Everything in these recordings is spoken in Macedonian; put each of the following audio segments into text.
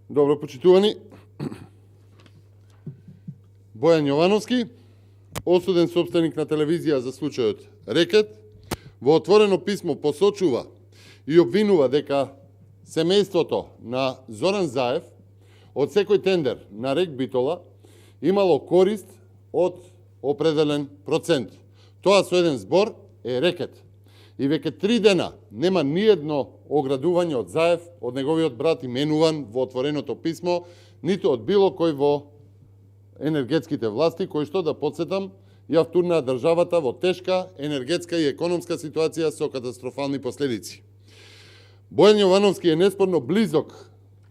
Добро почитувани. Бојан Јовановски, осуден сопственик на телевизија за случајот Рекет, во отворено писмо посочува и обвинува дека семејството на Зоран Заев од секој тендер на Рек Битола имало корист од определен процент. Тоа со еден збор е Рекет. И веќе 3 дена нема ниедно оградување од Заев, од неговиот брат именуван во отвореното писмо, ниту од било кој во енергетските власти, кои што, да подсетам, ја втурнаа државата во тешка енергетска и економска ситуација со катастрофални последици. Бојан Јовановски е неспорно близок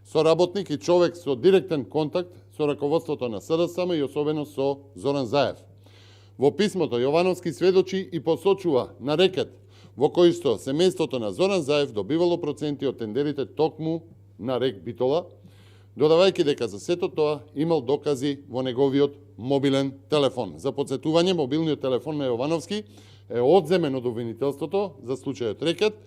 соработник и човек со директен контакт со раководството на СДСМ и особено со Зоран Заев. Во писмото Јовановски сведочи и посочува на Рекет, во кој што семејството на Зоран Заев добивало проценти од тендерите токму на Рек Битола, додавајќи дека за сето тоа имал докази во неговиот мобилен телефон. За подсетување, мобилниот телефон на Јовановски е одземен од обвинителството за случајот Рекет,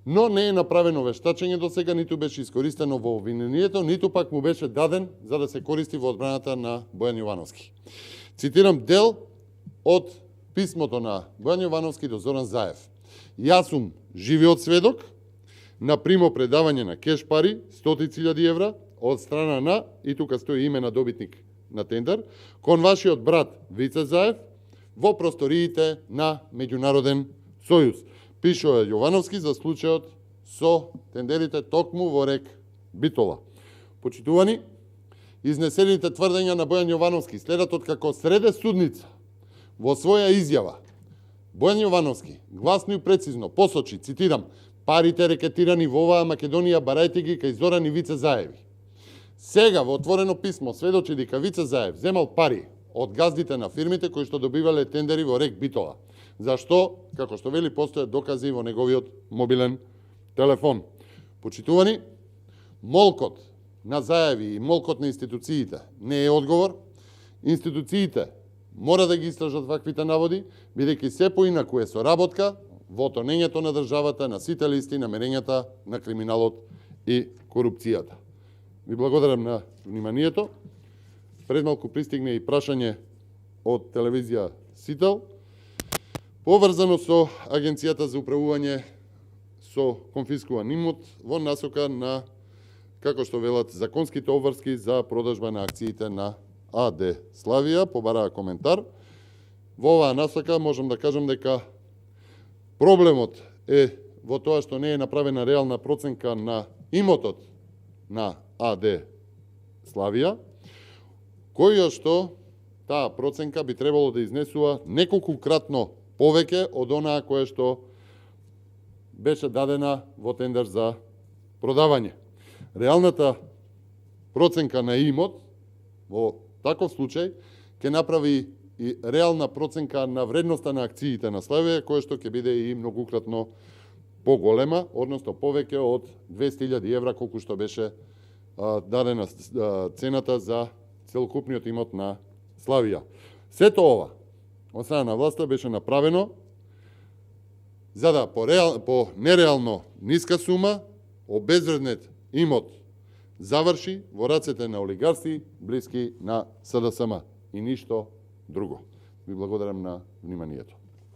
но не е направено вештачење до сега, ниту беше искористено во обвинението, ниту пак му беше даден за да се користи во одбраната на Бојан Јовановски. Цитирам дел од писмото на Бојан Јовановски до Зоран Заев. Јас сум живиот сведок на примо предавање на кеш пари, 100.000 евра, од страна на, и тука стои име на добитник на тендер, кон вашиот брат Вице Заев во просториите на Меѓународен сојуз. Пишува Јовановски за случајот со тендерите токму во Рек Битола. Почитувани, изнесените тврдења на Бојан Јовановски следат од како среде судница во своја изјава. Бојан Јовановски гласно и прецизно посочи, цитирам, парите рекетирани во оваа Македонија барајте ги кај Зоран и Вице Заеви. Сега во отворено писмо сведочи дека Вице Заев земал пари од газдите на фирмите кои што добивале тендери во Рек Битола. Зашто, како што вели, постојат докази во неговиот мобилен телефон. Почитувани, молкот на Заеви и молкот на институциите не е одговор. Институциите мора да ги истражат ваквите наводи, бидејќи се поинаку е соработка во тонењето на државата, на сите листи, намерењата на криминалот и корупцијата. Ви благодарам на вниманието. Пред малку пристигне и прашање од телевизија Сител, поврзано со Агенцијата за управување со конфискуван имот во насока на, како што велат, законските обврски за продажба на акциите на АД Славија. Побараа коментар. Во оваа насока можам да кажам дека проблемот е во тоа што не е направена реална проценка на имотот на АД Славија, која што таа проценка би требало да изнесува неколкукратно повеќе од онаа која што беше дадена во тендер за продавање. Реалната проценка на имот во таков случај ќе направи и реална проценка на вредноста на акциите на Славија, која што ќе биде и многукратно поголема, односно повеќе од 200.000 евра, колку што беше дадена цената за целокупниот имот на Славија. Сето ова од страна на власта беше направено за да по нереално ниска сума обезвреднет имот заврши во рацете на олигарси блиски на СДСМ и ништо друго. Ви благодарам на вниманието.